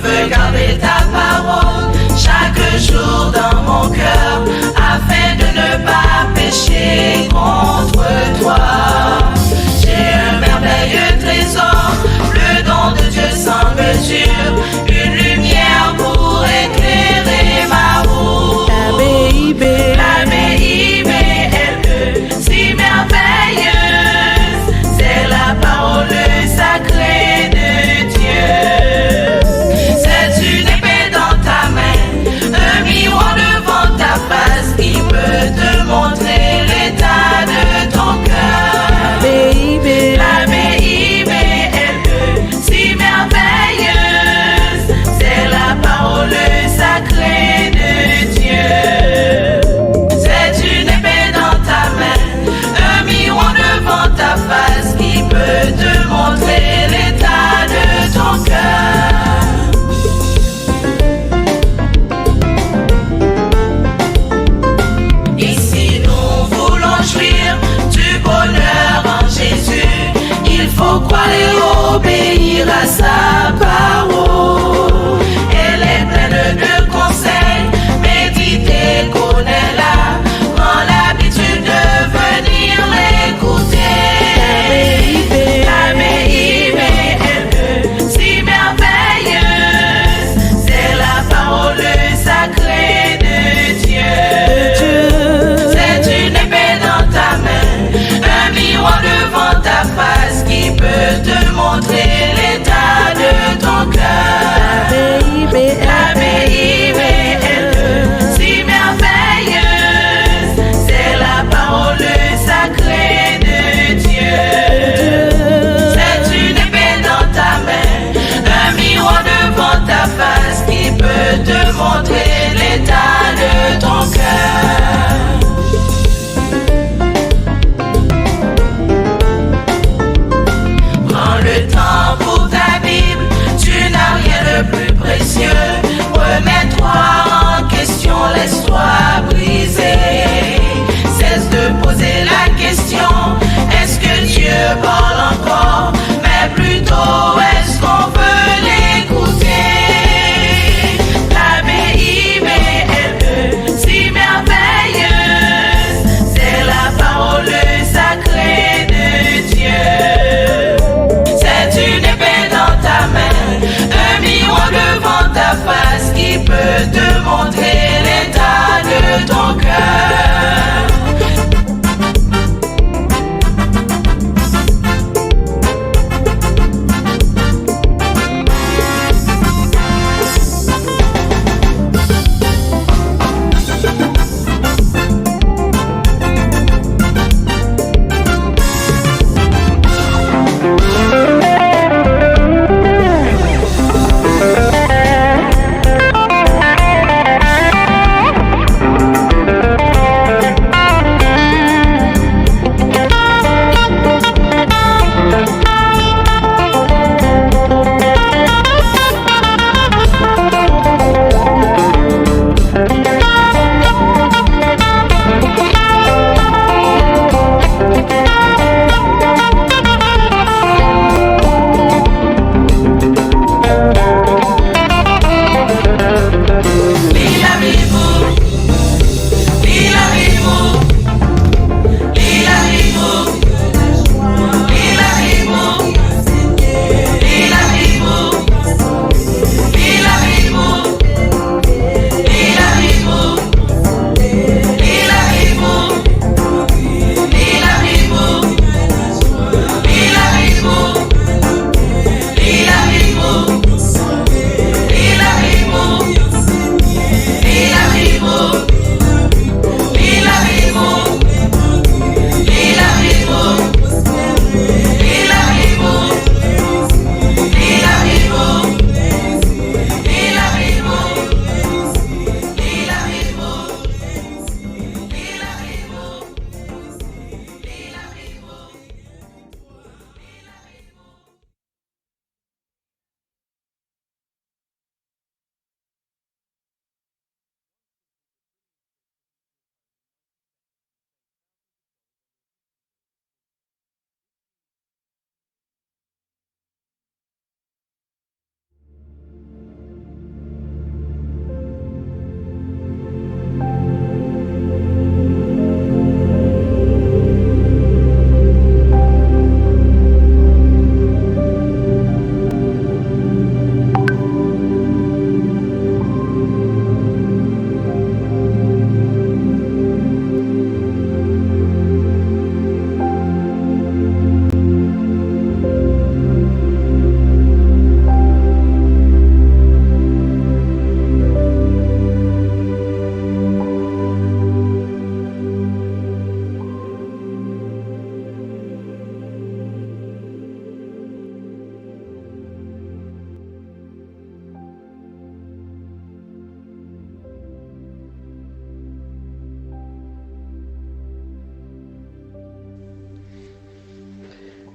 veux garder ta parole chaque jour dans mon cœur, afin de ne pas pécher contre toi. J'ai un merveilleux trésor, le don de Dieu sans mesure, une lumière pour éclairer ma route. La BIBLE, si merveilleuse, c'est la parole sacrée de Dieu. C'est une épée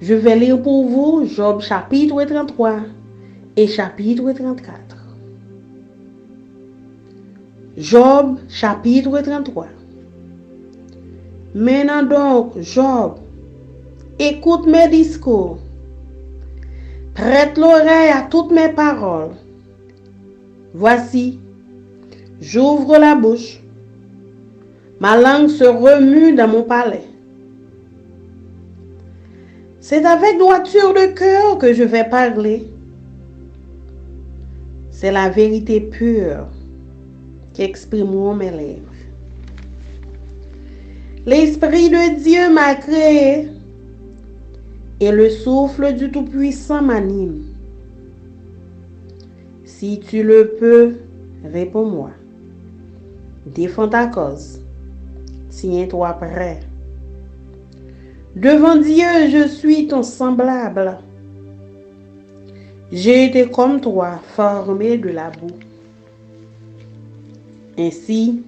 Je vais lire pour vous Job chapitre 33 et chapitre 34. Job chapitre 33. Maintenant donc, Job, écoute mes discours. Prête l'oreille à toutes mes paroles. Voici, j'ouvre la bouche. Ma langue se remue dans mon palais. C'est avec droiture de cœur que je vais parler. C'est la vérité pure qu'exprimeront mes lèvres. L'Esprit de Dieu m'a créé et le souffle du Tout-Puissant m'anime. Si tu le peux, réponds-moi. Défends ta cause. Tiens-toi prêt. Devant Dieu, je suis ton semblable. J'ai été comme toi, formé de la boue. Ainsi,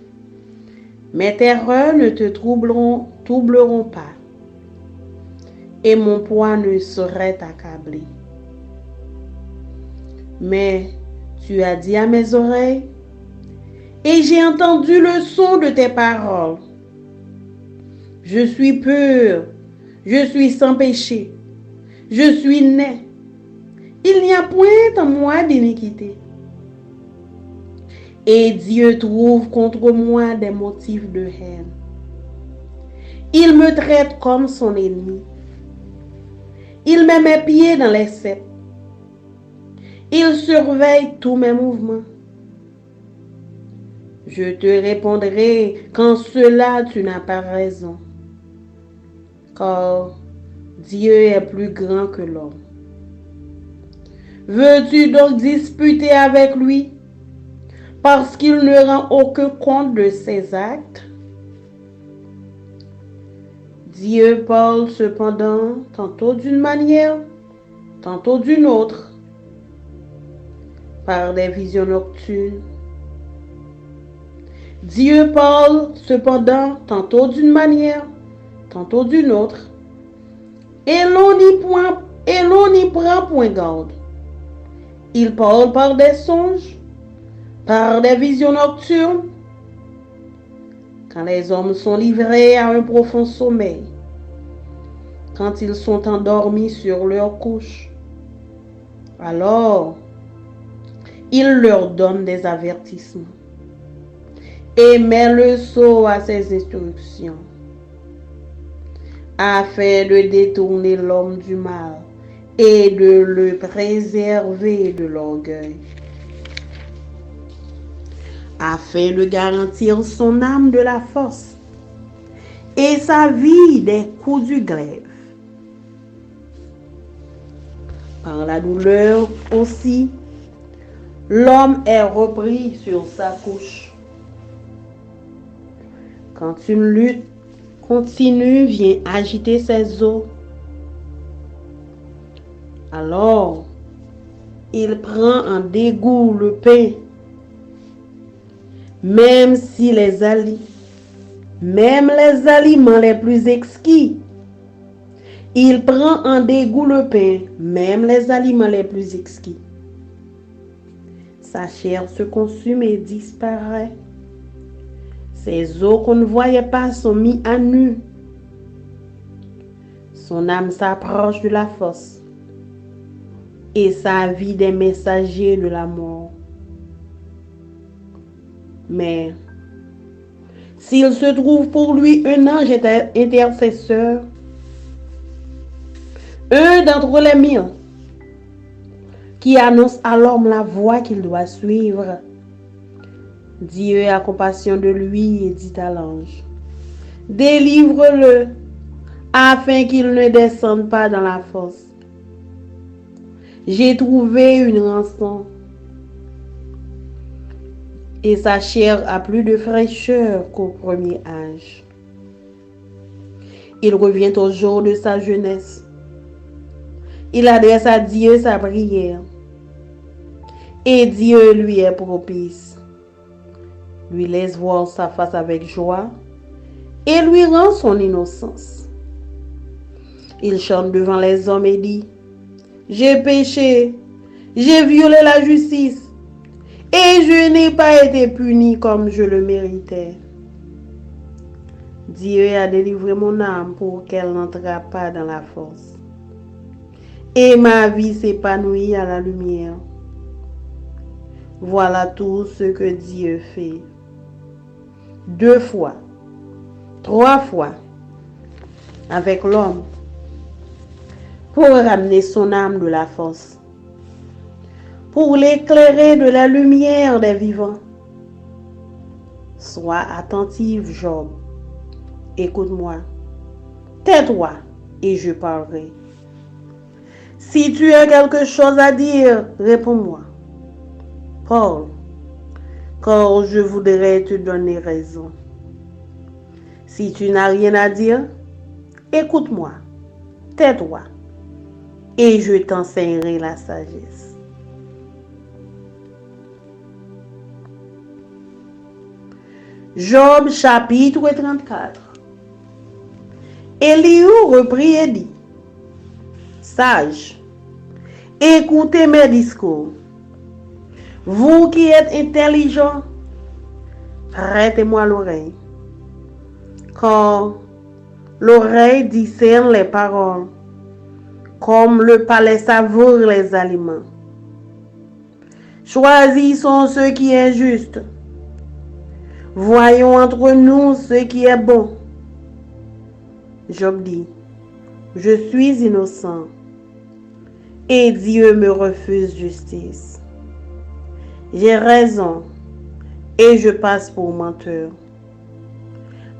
mes terreurs ne te troubleront pas, et mon poids ne saurait t'accabler. Mais tu as dit à mes oreilles, et j'ai entendu le son de tes paroles. Je suis pur, je suis sans péché, je suis né. Il n'y a point en moi d'iniquité. Et Dieu trouve contre moi des motifs de haine. Il me traite comme son ennemi. Il met mes pieds dans les ceps. Il surveille tous mes mouvements. Je te répondrai qu'en cela tu n'as pas raison. Car Dieu est plus grand que l'homme. Veux-tu donc disputer avec lui parce qu'il ne rend aucun compte de ses actes? Dieu parle cependant tantôt d'une manière, tantôt d'une autre, par des visions nocturnes. Dieu parle cependant tantôt d'une manière, tantôt d'une autre, et l'on n'y prend point garde. Il parle par des songes, par des visions nocturnes, quand les hommes sont livrés à un profond sommeil, quand ils sont endormis sur leur couche. Alors, il leur donne des avertissements et met le sceau à ses instructions, afin de détourner l'homme du mal et de le préserver de l'orgueil, afin de garantir son âme de la force et sa vie des coups du glaive. Par la douleur aussi, l'homme est repris sur sa couche. Quand une lutte continue vient agiter ses os, alors il prend en dégoût le pain, même les aliments les plus exquis. Il prend en dégoût le pain, même les aliments les plus exquis. Sa chair se consume et disparaît. Ses os qu'on ne voyait pas sont mis à nu. Son âme s'approche de la fosse et sa vie des messagers de la mort. Mais s'il se trouve pour lui un ange intercesseur, un d'entre les miens, qui annonce à l'homme la voie qu'il doit suivre, Dieu a compassion de lui et dit à l'ange, délivre-le, afin qu'il ne descende pas dans la fosse. J'ai trouvé une rançon, et sa chair a plus de fraîcheur qu'au premier âge. Il revient au jour de sa jeunesse. Il adresse à Dieu sa prière, et Dieu lui est propice, lui laisse voir sa face avec joie, et lui rend son innocence. Il chante devant les hommes et dit, j'ai péché, j'ai violé la justice et je n'ai pas été puni comme je le méritais. Dieu a délivré mon âme pour qu'elle n'entrât pas dans la force. Et ma vie s'épanouit à la lumière. Voilà tout ce que Dieu fait. 2 fois, 3 fois, avec l'homme, pour ramener son âme de la force, pour l'éclairer de la lumière des vivants. Sois attentif, Job. Écoute-moi. Tais-toi et je parlerai. Si tu as quelque chose à dire, réponds-moi. Parle, car je voudrais te donner raison. Si tu n'as rien à dire, écoute-moi. Tais-toi et je t'enseignerai la sagesse. Job chapitre 34. Elihu reprit et dit, Sage, écoutez mes discours. Vous qui êtes intelligents, prêtez-moi l'oreille. Car l'oreille discerne les paroles, comme le palais savoure les aliments. Choisissons ce qui est juste. Voyons entre nous ce qui est bon. Job dit, je suis innocent et Dieu me refuse justice. J'ai raison et je passe pour menteur.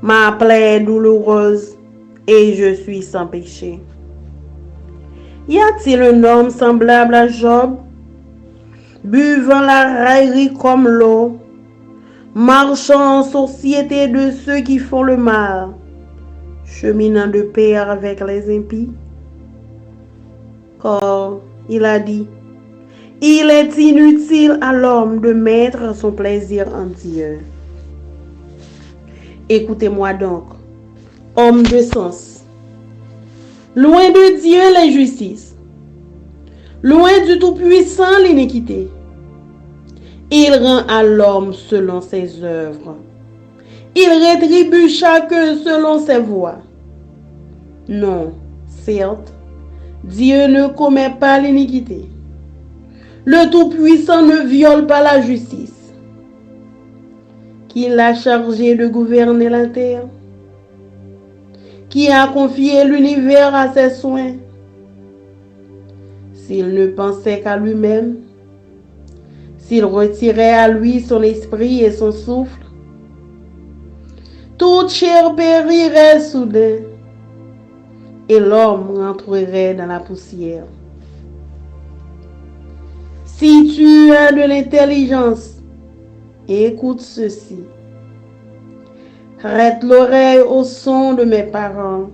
Ma plaie est douloureuse et je suis sans péché. Y a-t-il un homme semblable à Job, buvant la raillerie comme l'eau, marchant en société de ceux qui font le mal, cheminant de pair avec les impies? Car il a dit, il est inutile à l'homme de mettre son plaisir en Dieu. Écoutez-moi donc, homme de sens. Loin de Dieu l'injustice, loin du Tout-Puissant l'iniquité. Il rend à l'homme selon ses œuvres. Il rétribue chacun selon ses voies. Non, certes, Dieu ne commet pas l'iniquité. Le Tout-Puissant ne viole pas la justice. Qui l'a chargé de gouverner la terre? Qui a confié l'univers à ses soins? S'il ne pensait qu'à lui-même, s'il retirait à lui son esprit et son souffle, toute chair périrait soudain et l'homme rentrerait dans la poussière. Si tu as de l'intelligence, écoute ceci. Prête l'oreille au son de mes paroles.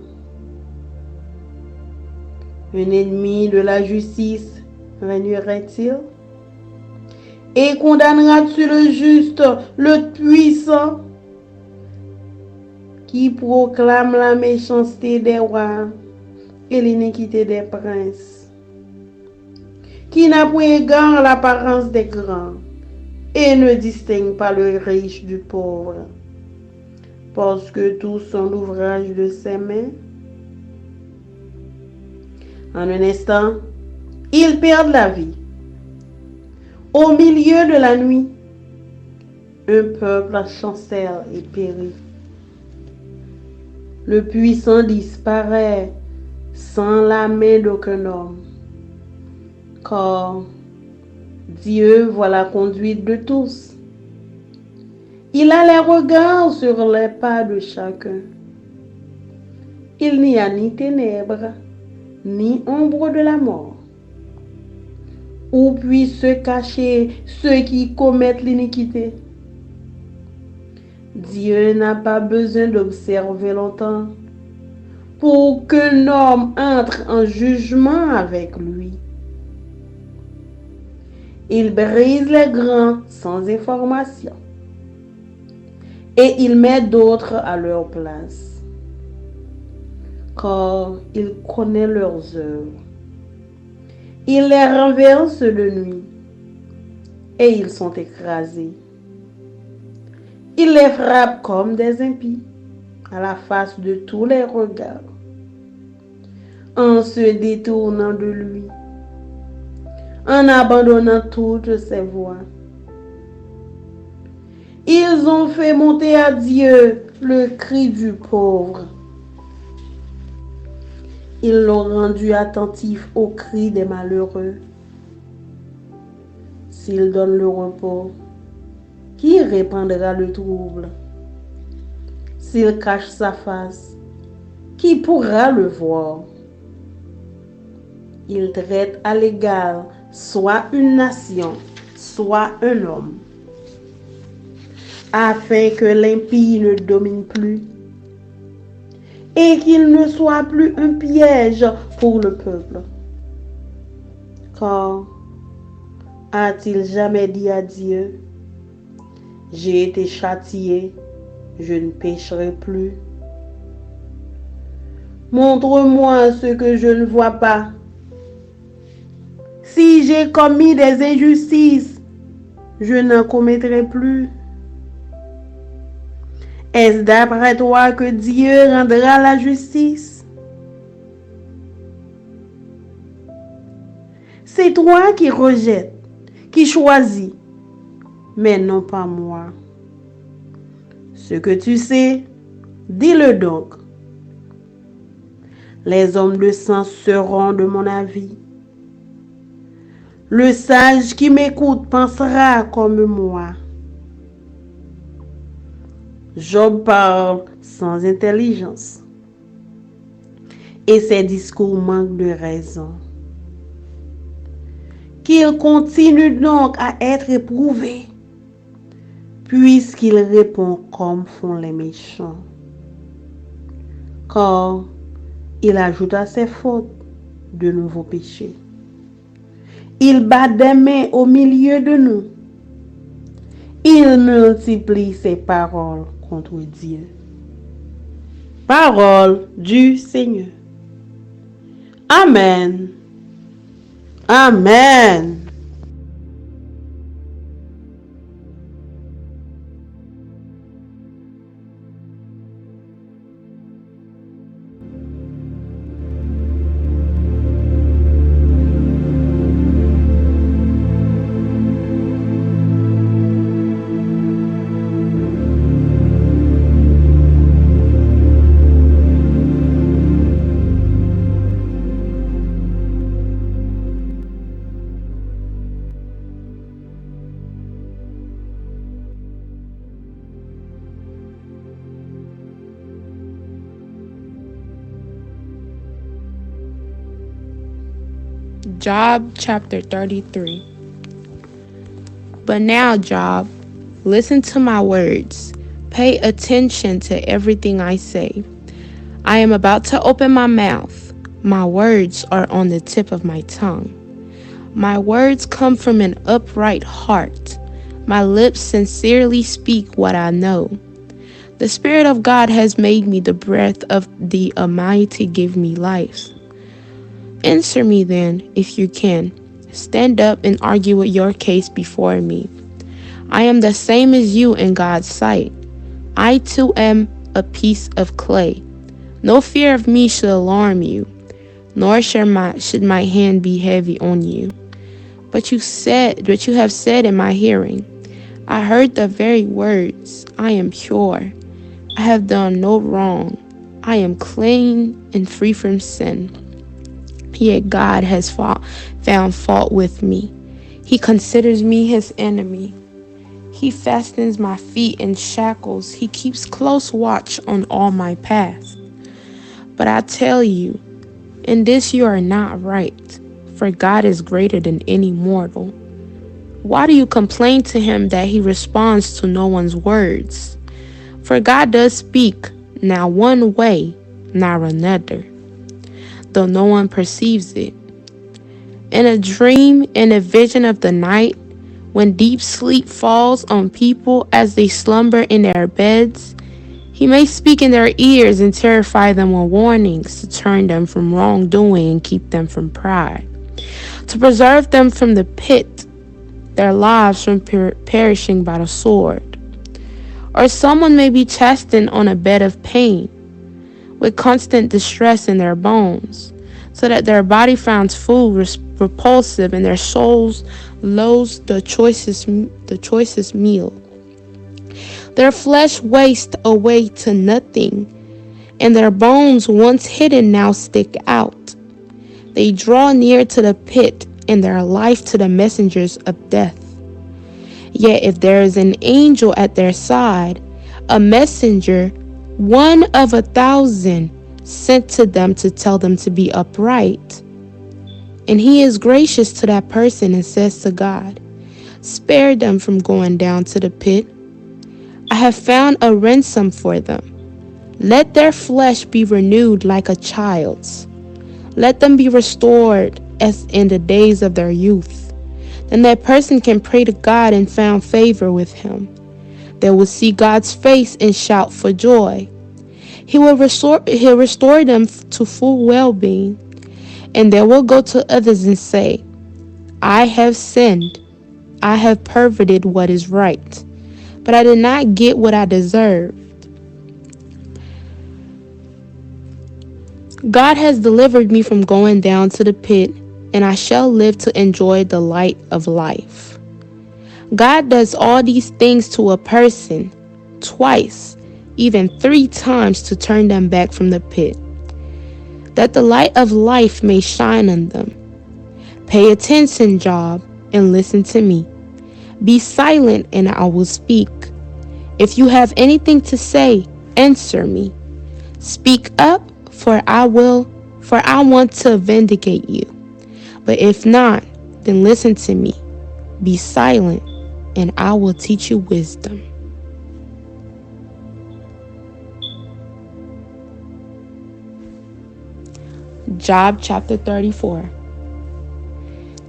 Un ennemi de la justice régnerait-il? Et condamneras-tu le juste, le puissant, qui proclame la méchanceté des rois et l'iniquité des princes, qui n'a point égard à l'apparence des grands et ne distingue pas le riche du pauvre, parce que tous sont l'ouvrage de ses mains? En un instant, ils perdent la vie. Au milieu de la nuit, un peuple chancelle et périt. Le puissant disparaît sans la main d'aucun homme, car Dieu voit la conduite de tous. Il a les regards sur les pas de chacun. Il n'y a ni ténèbres, ni ombre de la mort, où puissent se cacher ceux qui commettent l'iniquité. Dieu n'a pas besoin d'observer longtemps pour qu'un homme entre en jugement avec lui. Il brise les grands sans information et il met d'autres à leur place. car il connaît leurs œuvres. Il les renverse de nuit, et ils sont écrasés. Il les frappe comme des impies, à la face de tous les regards, en se détournant de lui, en abandonnant toutes ses voies. Ils ont fait monter à Dieu le cri du pauvre. Ils l'ont rendu attentif au cri des malheureux. S'il donne le repos, qui répandra le trouble? S'il cache sa face, qui pourra le voir? Il traite à l'égal soit une nation, soit un homme, afin que l'impie ne domine plus et qu'il ne soit plus un piège pour le peuple. Car a-t-il jamais dit à Dieu, j'ai été châtié, je ne pécherai plus? Montre-moi ce que je ne vois pas. Si j'ai commis des injustices, je n'en commettrai plus. Est-ce d'après toi que Dieu rendra la justice? C'est toi qui rejettes, qui choisis, mais non pas moi. Ce que tu sais, dis-le donc. Les hommes de sens seront de mon avis. Le sage qui m'écoute pensera comme moi. Job parle sans intelligence et ses discours manquent de raison. Qu'il continue donc à être éprouvé, puisqu'il répond comme font les méchants. Car il ajoute à ses fautes de nouveaux péchés. Il bat des mains au milieu de nous. Il multiplie ses paroles contre Dieu. Parole du Seigneur. Amen. Amen. Job chapter 33. But now, Job, listen to my words. Pay attention to everything I say. I am about to open my mouth. My words are on the tip of my tongue. My words come from an upright heart. My lips sincerely speak what I know. The Spirit of God has made me, the breath of the Almighty give me life. Answer me then, if you can. Stand up and argue with your case before me. I am the same as you in God's sight. I too am a piece of clay. No fear of me should alarm you, nor should my hand be heavy on you. But you have said in my hearing, I heard the very words, I am pure. I have done no wrong. I am clean and free from sin. Yet God has found fault with me. He considers me his enemy. He fastens my feet in shackles. He keeps close watch on all my paths. But I tell you, in this you are not right, for God is greater than any mortal. Why do you complain to him that he responds to no one's words? For God does speak, now one way, now another, though no one perceives it. In a dream, in a vision of the night, when deep sleep falls on people as they slumber in their beds, He may speak in their ears and terrify them with warnings to turn them from wrongdoing and keep them from pride, to preserve them from the pit, their lives from perishing by the sword. Or someone may be chastened on a bed of pain, with constant distress in their bones, so that their body finds food repulsive and their souls loathes the choicest meal. Their flesh wastes away to nothing, and their bones once hidden now stick out. They draw near to the pit, and their life to the messengers of death. Yet if there is an angel at their side, a messenger, one of 1,000, sent to them to tell them to be upright, and he is gracious to that person and says to God, spare them from going down to the pit. I have found a ransom for them. Let their flesh be renewed like a child's. Let them be restored as in the days of their youth. Then that person can pray to God and find favor with him. They will see God's face and shout for joy. He'll restore them to full well-being. And they will go to others and say, I have sinned. I have perverted what is right, but I did not get what I deserved. God has delivered me from going down to the pit, and I shall live to enjoy the light of life. God does all these things to a person twice, even 3 times, to turn them back from the pit, that the light of life may shine on them. Pay attention, Job, and listen to me. Be silent, and I will speak. If you have anything to say, answer me. Speak up, for I want to vindicate you. But if not, then listen to me. Be silent, and I will teach you wisdom. Job chapter 34.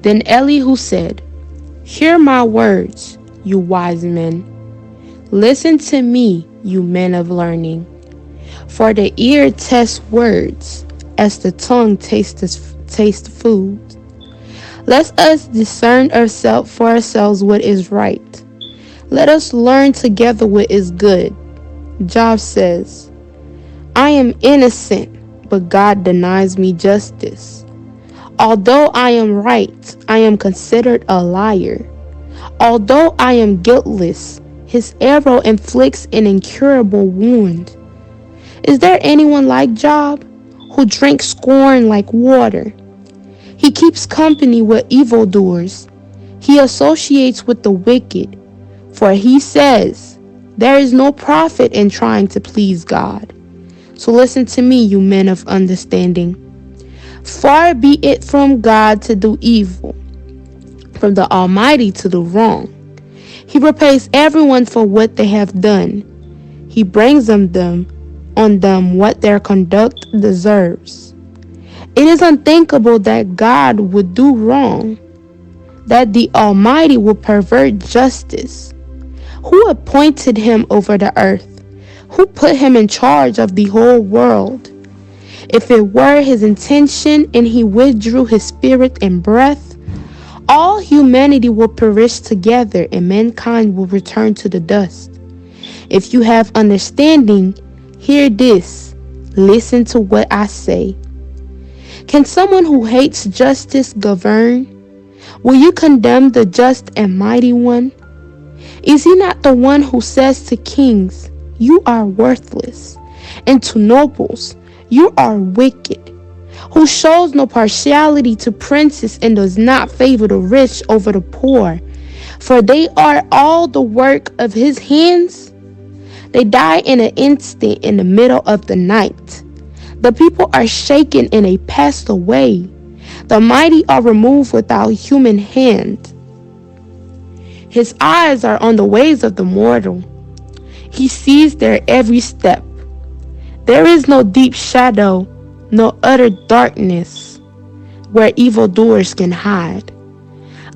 Then Elihu said, hear my words, you wise men. Listen to me, you men of learning. For the ear tests words, as the tongue tastes food. Let us discern for ourselves what is right. Let us learn together what is good. Job says, I am innocent, but God denies me justice. Although I am right, I am considered a liar. Although I am guiltless, his arrow inflicts an incurable wound. Is there anyone like Job, who drinks scorn like water? He keeps company with evildoers. He associates with the wicked. For he says, there is no profit in trying to please God. So listen to me, you men of understanding. Far be it from God to do evil, from the Almighty to do wrong. He repays everyone for what they have done. He brings on them what their conduct deserves. It is unthinkable that God would do wrong, that the Almighty would pervert justice. Who appointed him over the earth? Who put him in charge of the whole world? If it were his intention and he withdrew his spirit and breath, all humanity will perish together and mankind will return to the dust. If you have understanding, hear this. Listen to what I say. Can someone who hates justice govern? Will you condemn the just and mighty one? Is he not the one who says to kings, you are worthless, and to nobles, you are wicked, who shows no partiality to princes and does not favor the rich over the poor, for they are all the work of his hands? They die in an instant in the middle of the night. The people are shaken and they passed away. The mighty are removed without human hand. His eyes are on the ways of the mortal. He sees their every step. There is no deep shadow, no utter darkness where evildoers can hide.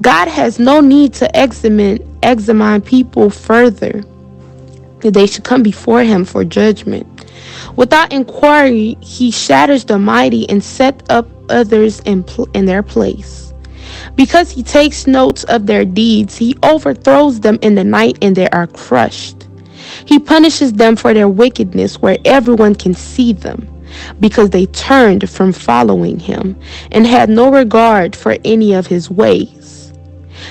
God has no need to examine people further. that they should come before him for judgment. Without inquiry, he shatters the mighty and sets up others in their place. Because he takes notes of their deeds, he overthrows them in the night and they are crushed. He punishes them for their wickedness where everyone can see them, because they turned from following him and had no regard for any of his ways.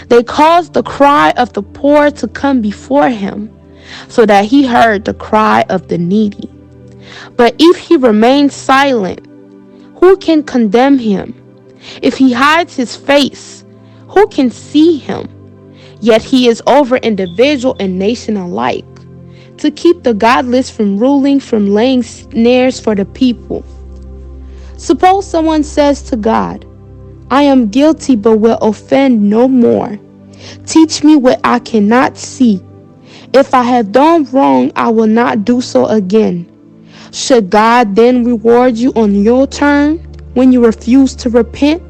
They caused the cry of the poor to come before him, so that he heard the cry of the needy. But if he remains silent, who can condemn him? If he hides his face, who can see him? Yet he is over individual and nation alike, to keep the godless from ruling, from laying snares for the people. Suppose someone says to God, I am guilty but will offend no more. Teach me what I cannot see. If I have done wrong, I will not do so again. Should God then reward you on your turn when you refuse to repent?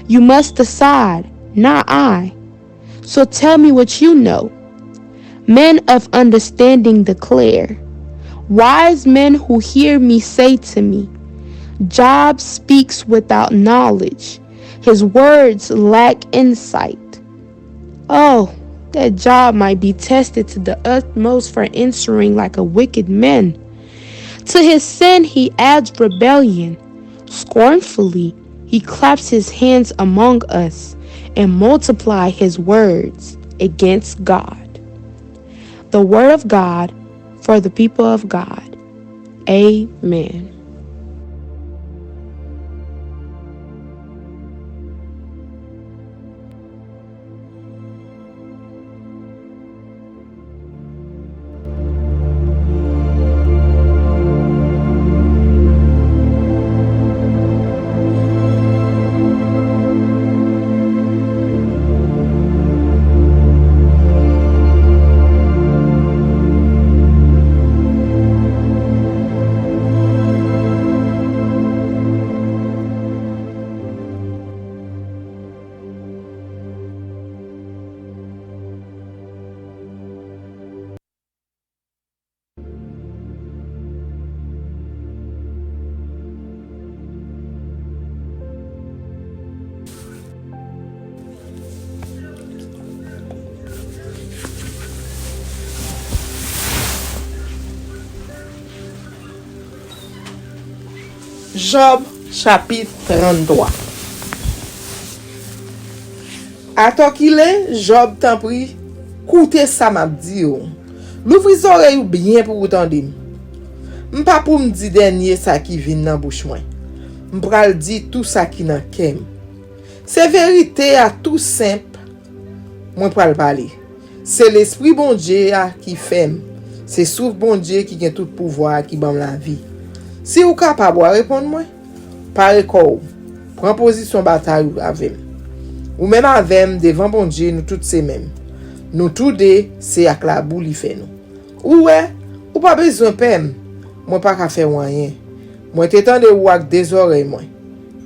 You must decide, not I. So tell me what you know. Men of understanding declare. Wise men who hear me say to me, Job speaks without knowledge. His words lack insight. Oh, that Job might be tested to the utmost for answering like a wicked man. To his sin he adds rebellion. Scornfully he claps his hands among us and multiply his words against God. The word of God for the people of God. Amen. Job chapitre 33. Attends qu'il est, Job t'en prie, écoutez ça m'a dit. L'ouvris oreille bien pour entendre. M'pas pour me dire dernier ça qui vient dans bouche moi. M'pral dire tout ça qui dans kem. C'est vérité à tout simple. Moi pral parler. C'est l'esprit bon Dieu qui fait. C'est souffle bon Dieu qui a tout pouvoir qui ban la vie. Si vous capable de répondre moi, parlez corps. Prends position bataille avec. Ou même avec devant bon Dieu nous toutes ces mêmes. Nous tous deux c'est avec la boule il fait nous. Ou pas besoin pem. Moi pas qu'à faire rien. Moi t'étendre ou avec des oreilles moi.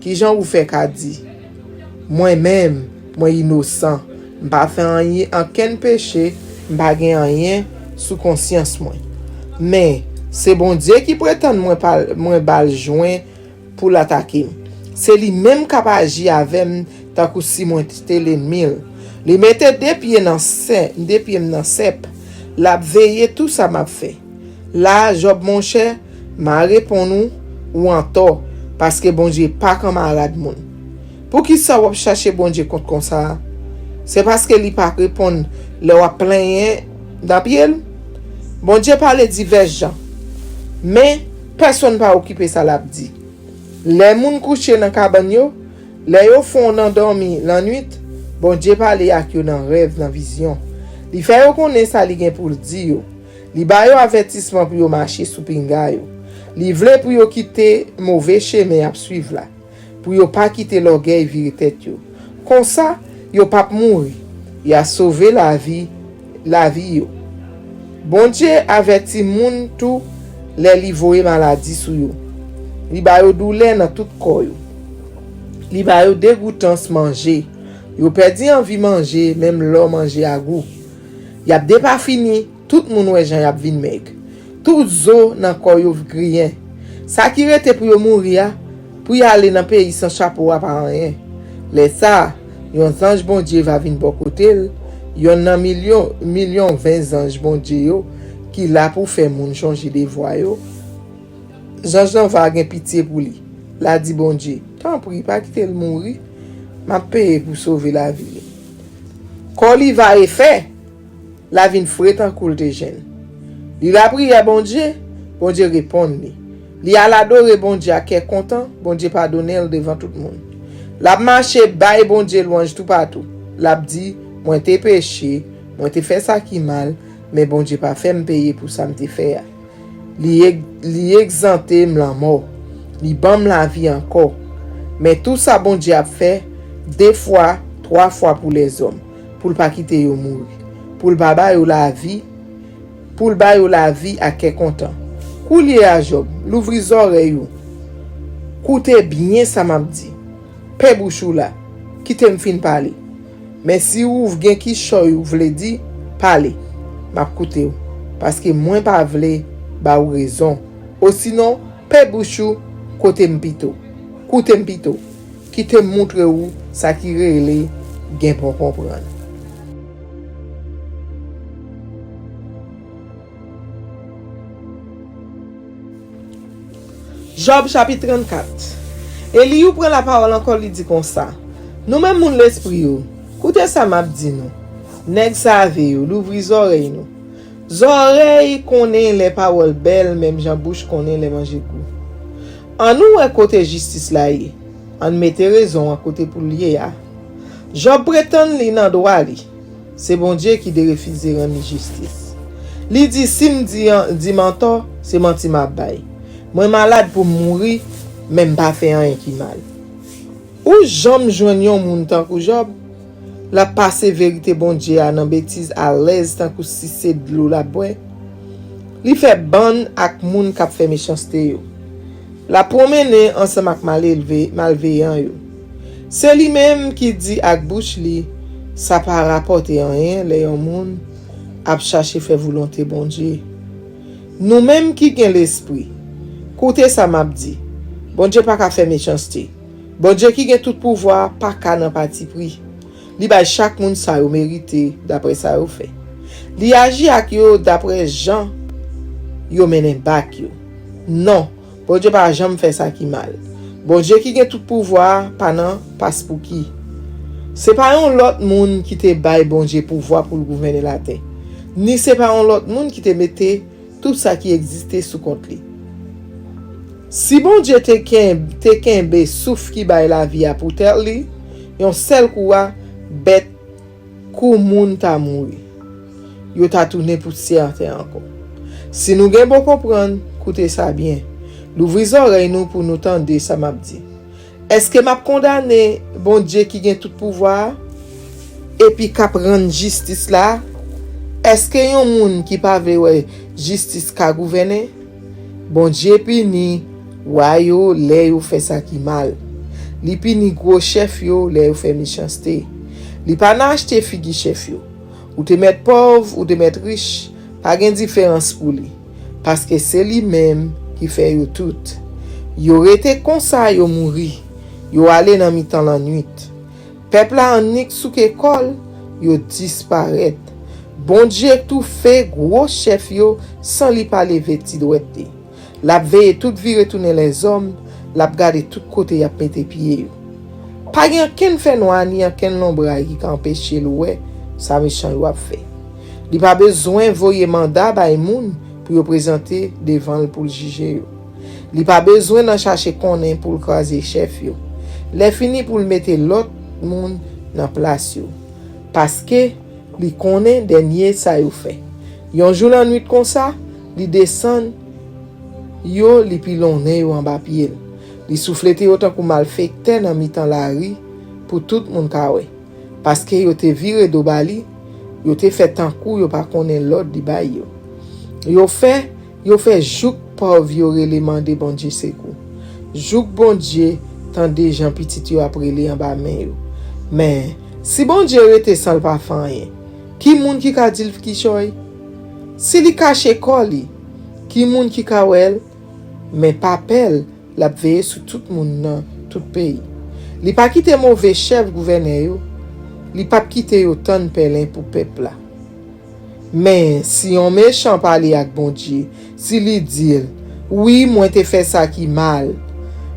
Qui Jean vous fait qu'a dit. Moi même, moi innocent, m'pas fait rien aucun péché, m'pas gen rien sous conscience moi. Mais c'est bon Dieu qui prétend moi bal joint pour l'attaquer. C'est lui même qui a agi avec tant que si moi était l'ennemi. Il mettait des pieds dans cep, l'a veillé tout ça m'a fait. Là Job mon cher m'a répondu ou en tort parce que bon Dieu pas camarade moun. Pour qui ça va chercher bon Dieu contre comme ça? C'est parce que il pas répondre leur plein dans pied. Bon Dieu parle divers gens. Mais personne pas occupé ça l'a dit. Les moun couché dans cabane yo, les yo font endormi la nuit, bon Dieu parle ak yo dans rêve, dans vision. Li fait yo connaître ça li gen pour dire yo. Li ba yo avertissement pour yo marcher sous pinga yo. Li vle pour yo quitter mauvais chemin à suivre là. Pour yo pas quitter l'orgueil vire tête yo. Comme ça, yo pas mourir. Il a sauvé la vie yo. Bon Dieu avertit moun tout les livrer maladie sou yo. Li ba yo douleur dans tout corps yo. Li ba yo dégoûtance manger. Yo perdi envie manger, même l'or manger à goût. Y a pas fini, Tout moun wè jan yap vin meg. Tout zo nan kor yo griyen. Sa ki rete pou yo mouri ya, pou y ale nan peyi san chapeau pa rien. Le sa, yon zanj bon Dieu va vin bokotel, yon nan milyon 20 zanj bon Dieu yo, ki la pou fè moun chanji de voix yo. Zanj nan va gen pitié pou li. La di bon Dieu, tant pri pa kite l mouri, ma paye pou sauver la vie. Quand li va e fait, la vin fret en koul de jen. Li la priye bon Dieu répond li. Li a l'adore bon Dieu a kè content, bon Dieu pardonne el devant tout le monde. L'a marché bay bon Dieu louange tout partout. L'a dit, moi te péché, moi te fait ça qui mal, mais bon Dieu pas fait me payer pour ça me te fait. Li exempté me la mort. Li ban la vie encore. Mais tout ça bon Dieu a fait 2 fois, 3 fois pour les hommes, pour pas quitter yo mourir, pour le baba yo la vie, pour le ba yo la vie à quel content. Koulier à Job, l'ouvri oreilles yo. Koute bien ça m'a dit. Pe bouchou la, quitte me fin parler. Mais si ou gen ki choy ou vle di, parler. M'a koute ou parce que moi pas vle ba ou raison. Ou sinon, pe bouchou kote mpito. Koute mpito. Quitte montre ou ça qui rele gen pour comprendre. Job chapitre 34. Eliou prend la parole encore, il dit comme ça. Nous même moun l'esprit yo. Écoutez ça m'a dit nous. Nèg save yo, l'ouvri oreilles nous. Oreilles connaît les paroles belles, même Jean bouche connaît les manger goût. En nous à côté justice là y. En mette raison à côté pour lier ya. Job prétend li nan droit li. C'est bon Dieu qui de refuser rendre justice. Li dit si m'di mentor, c'est menti m'a bay. Moi malade pour mourir, même pas fait rien qui mal. Ou j'aime joindre yon moun tan kou Job, la passe vérité bon Dieu a nan bêtise à l'aise tan kou si c'est de l'eau la boire. Li fait ban ak moun k'ap fait méchanceté yo. La promene ensemble ak malveillant yo. C'est lui même qui dit ak bouche li, ça pas rapporter rien les yon moun ap chercher faire volonté bon Dieu. Nous même qui gen l'esprit. Koute ça m'a dit. Bon Dieu pas ka faire méchanceté. Bon Dieu qui gen tout pouvoir pas ka nan parti pris. Li bay chaque moun sa yo mérité d'après ça yo fait. Li agi ak yo d'après Jean yo menen bak yo. Non, bon Dieu pas jamais fait ça qui mal. Bon Dieu qui gen tout pouvoir pendant passe pour qui. C'est pas un l'autre moun qui te bay bon Dieu pouvoir pour gouverner la terre. Ni c'est pas un l'autre moun qui te mette tout ça qui existait sous compte li. Si bon Dieu te kenbe souf ki bay la vie pour terre li, yon sel koua bête kou moun ta mouri. Yo ta tourné poussière encore. Si nous gen bon comprendre, écoutez ça bien. L'ouvrir oreilles nous pour nous tendre ça m'a dit. Est-ce que m'a condamné bon Dieu qui gen tout pouvoir et puis k'ap rendre justice là? Est-ce que yon moun qui pa vle justice ka gouverner? Bon Dieu pini Wayo le yo fait ça qui mal. Li pini gros chef yo le yo fait méchanceté. Li pa nan achete figi chef yo. Ou te mettre pauvre ou te mettre riche, pas gen différence pour lui. Parce que c'est lui même qui fait yo tout. Yo rete comme ça yo mouri. Yo allé dans mi-temps la nuit. Peuple la en nik sous école, yo disparaît. Bon Dieu tout fait gros chef yo sans li pa lever ti doit. L'a veille tout vie retourner les hommes, l'a garder tout côté y a pété pied. Pas gen ken fait noir ni ken nombre qui empêcher loué, ça méchant yo a fait. Li pas besoin voyer mandat bay moun pour yo présenter devant pour le juger yo. Li pas besoin d'en chercher connait pour le croiser chef yo. Les fini pour le mettre l'autre moun dans place yo. Parce que li connaît dernier ça yo fait. Yon jour la nuit comme ça, li descend yo li pilonne yo en bas pied. Li soufflete autant que malfecté dans mi-temps la rue pour tout moun ka wè. Parce que yo te viré do bali, yo te fait tant coup yo pa connaît l'autre di bay yo. Yo fait jouk pauvre yo rele mande bon Dieu sekou. Jouk bon Dieu tant des gens petit yo après li en bas main yo. Mais si bon Dieu rete sans pas faire rien, qui moun ki ka dil ki choy? Si li cache kol li, ki moun ki kawel, men pa pel la veye sou tout moun nan tout pays. Li pa kite mauvais chef gouverneur yo, li pa kite yo ton pelin pour peuple la. Mais si on méchant parler ak bon Dieu, si li dit, oui, moi te fait ça qui mal,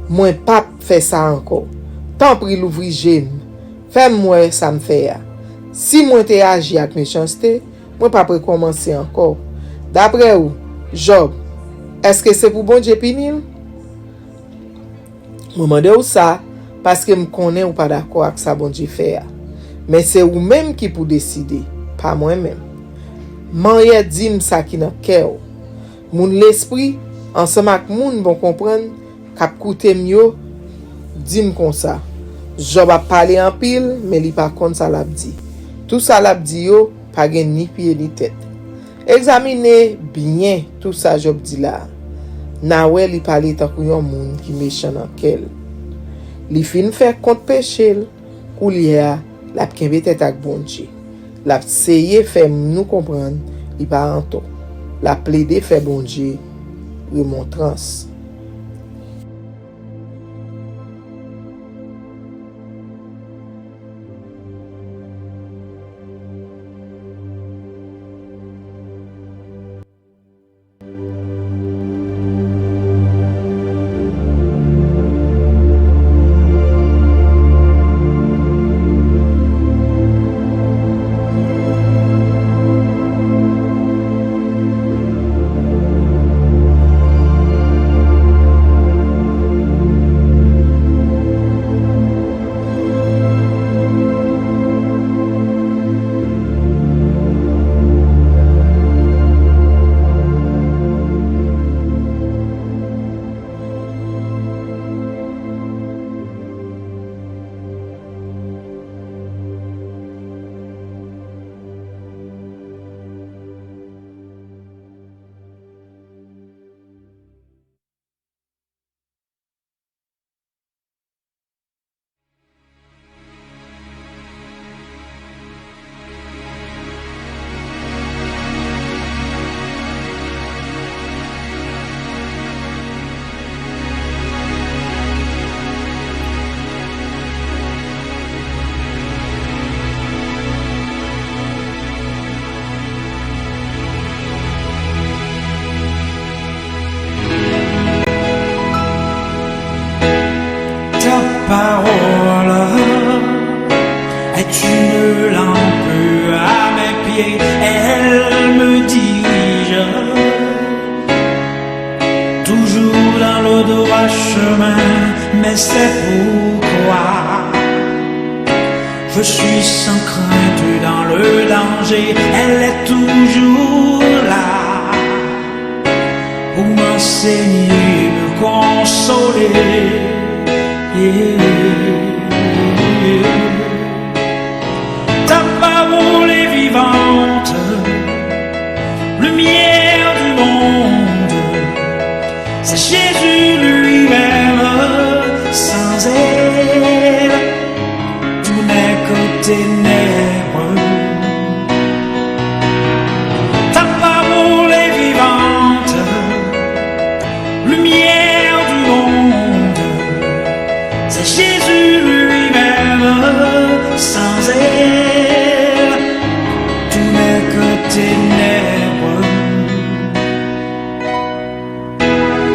moi pas fait ça encore. Tant pis l'ouvri jeune, fais-moi ça me fait. Si moi te agi ak méchanceté, moi pas recommencer encore. D'après vous, Job, est-ce que c'est pour bon Dieu punir? Moi mande ou ça parce que me connais ou pas d'accord avec ça bon Dieu fait. Mais c'est ou même qui pour décider, pas moi-même. Manye dim ça qui dans cœur. Moun l'esprit ensemble avec moun bon comprendre k'ap koute mieux dim comme ça. Job a parlé en pile mais li pas konn ça l'a dit. Tout ça l'a dit yo pas gen ni pied ni tête. Examinez bien tout ça Job dit là. Na wè li parle tant kou yon moun qui méchant dans kel. Li fin faire compte péché kou li a la kembe tête ak bon Dieu. La seye fait nous comprendre li pa an to. La plaider fait bon Dieu remontrance. Parole est une lampe à mes pieds, elle me dirige toujours dans le droit chemin, mais c'est pourquoi je suis sans crainte dans le danger, elle est toujours là pour m'enseigner, me consoler. Ta parole est vivante, lumière du monde, c'est Jésus lui-même, sans elle, tout n'est que ténèbres. Ta parole est vivante, lumière du monde, c'est Jésus lui-même, sans elle, tout n'est que ténèbres.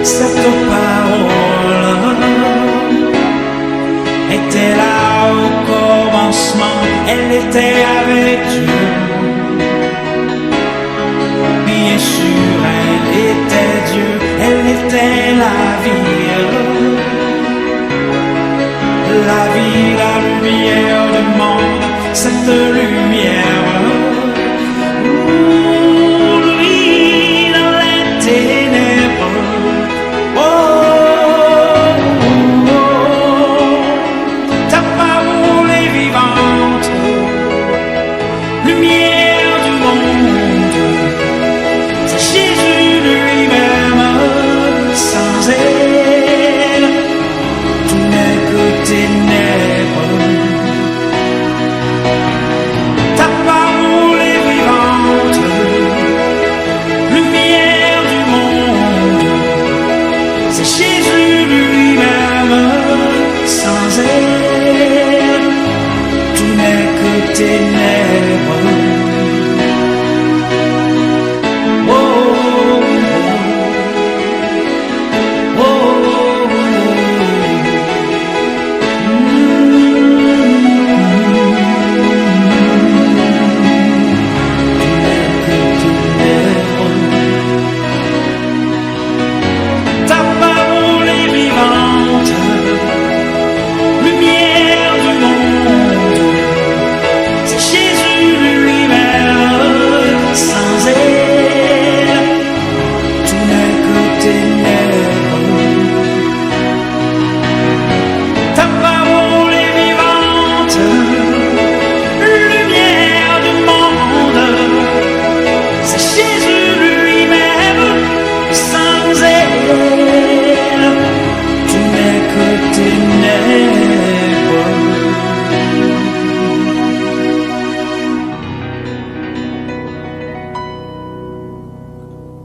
Cette parole était là au commencement, elle était avec Dieu. Bien sûr, elle était Dieu, elle était la vie. La vie, la lumière du monde, cette lumière brille dans les ténèbres. Oh, oh, oh, ta parole est vivante, lumière du monde, c'est Jésus lui-même, sans elle, tout n'est que ténèbres.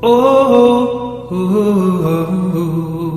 oh, oh, oh, oh.